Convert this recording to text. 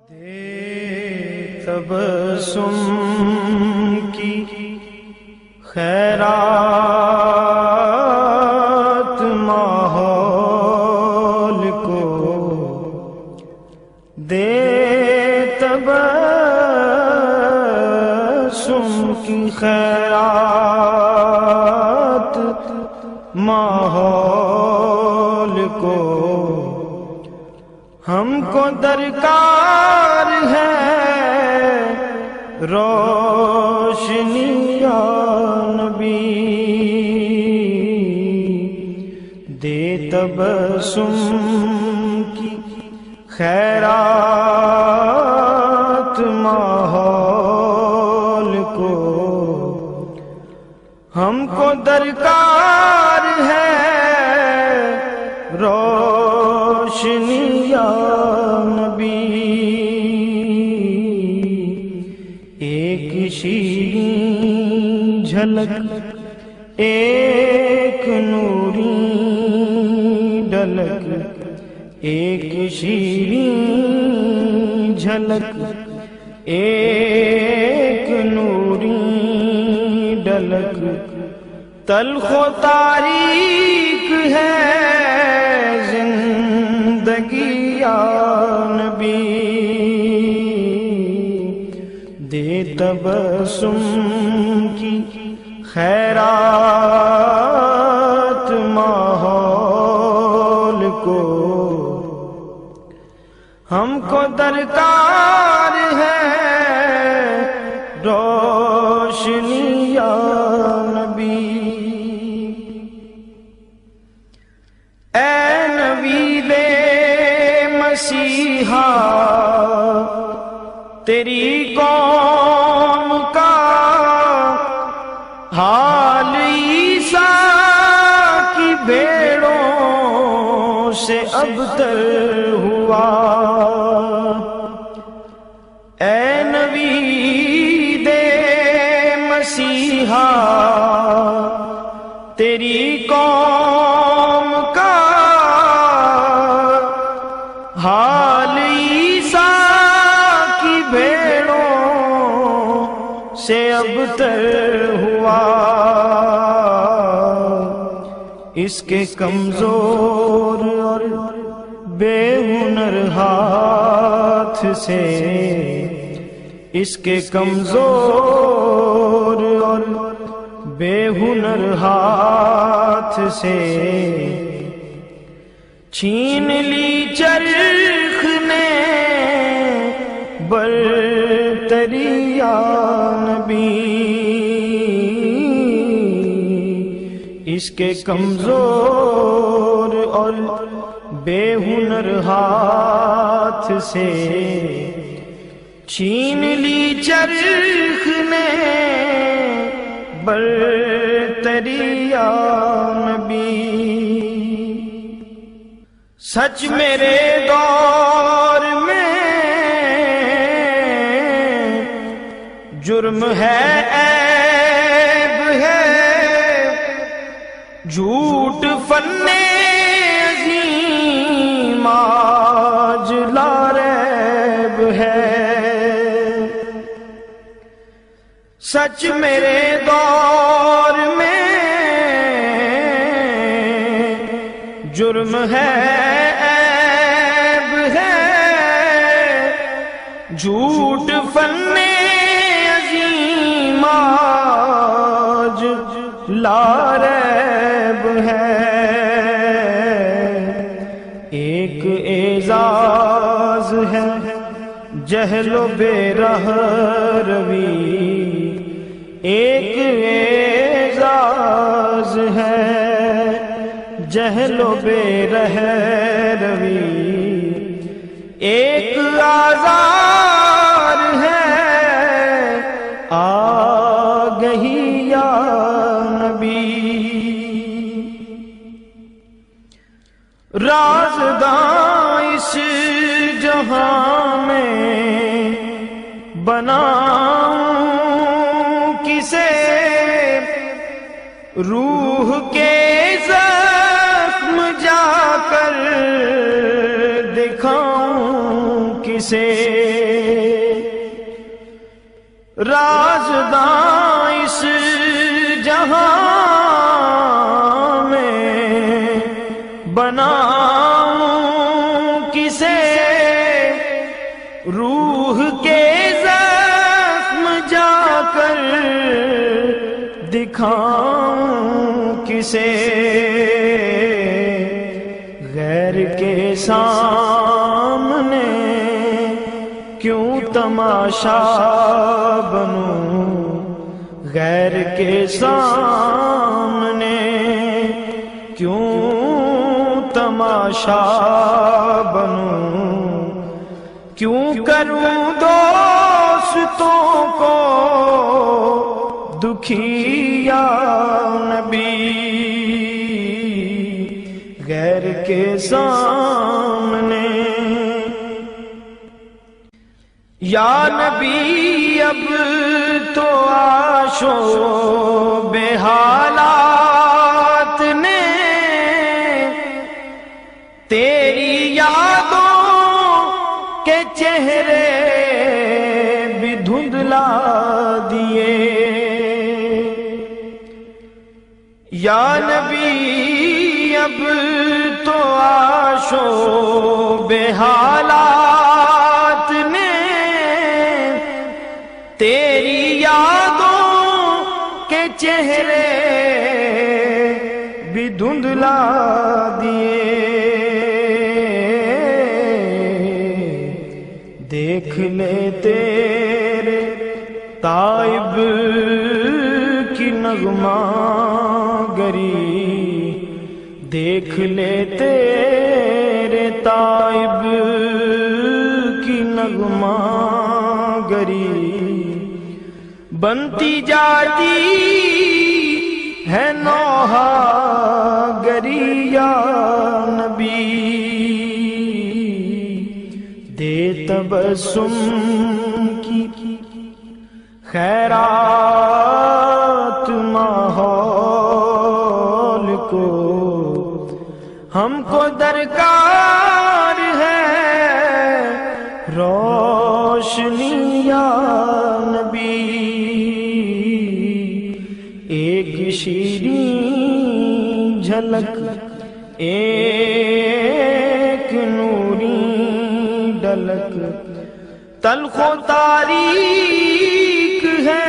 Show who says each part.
Speaker 1: دے تبسم کی خیرات ماحول کو، دے تبسم کی خیرات ماحول کو، ہم کو درکار ہے روشنی یا نبی، دے تبسم کی خیرات ماحول کو، ہم کو درکار ہے روشنی یا نبی، ایک شیریں جھلک ایک نوری ڈلک، ایک شیریں جھلک ایک نوری ڈلک، تلخ و تاریک ہے زندگی یا نبی، دے تبسم کی خیرات ماحول کو، ہم کو درکار ہے روشنی یا نبی، اے نبی دے مسیحا تیری قوم کا حال عیسیٰ کی بھیڑوں سے ابتر ہوا، اے نبی دے مسیحا تیری قوم کا حال عیسیٰ کی بھیڑوں سے ابتر ہوا، اس کے کمزور اور بے ہنر ہاتھ سے، اس کے کمزور اور بے ہنر ہاتھ سے چھین لی چرخ نے برتری یا نبی، اس کے کمزور اور بے ہنر ہاتھ سے چھین لی چرخ نے برتری یا نبی، سچ میرے دور میں جرم ہے عیب ہے، جھوٹ فن عظیم آج لا ریب ہے، سچ میرے دور میں جرم ہے عیب ہے، جھوٹ فن عظیم آج لا ریب ہے، ایک اعزاز ہے جہل و بے رہ روی، ایک اعزاز ہے جہل و بے رہ روی، ایک آزار ہے آگہی یا نبی، رازداں اس جہاں میں بناؤں کسے، روح کے زخم جا کر دکھاؤں کسے رازداں اس جہاں میں بناؤں کسے روح کے زخم جا کر دکھاؤں کسے غیر کے سامنے کیوں تماشا بنوں غیر کے سامنے کیوں تماشا بنوں کیوں کروں دوستوں کو دکھی یا نبی غیر کے سامنے یا نبی اب تو آشوب حالات نے تیری یادوں کے چہرے بھی دھندلا دیے یا نبی اب تو آشوب حالات نے تیری یادوں کے چہرے بھی دھندلا دیے دیکھ لے تیرے تائب کی نغمہ گری دیکھ لے تیرے تائب کی نغمہ گری بنتی جاتی ہے نوحہ گری یا نبی دے تبسم کی خیرات ماحول کو ہم کو درکار ہے روشنی یا نبی ایک شیریں جھلک ایک نوری ڈلک تلخ و تاریک ہے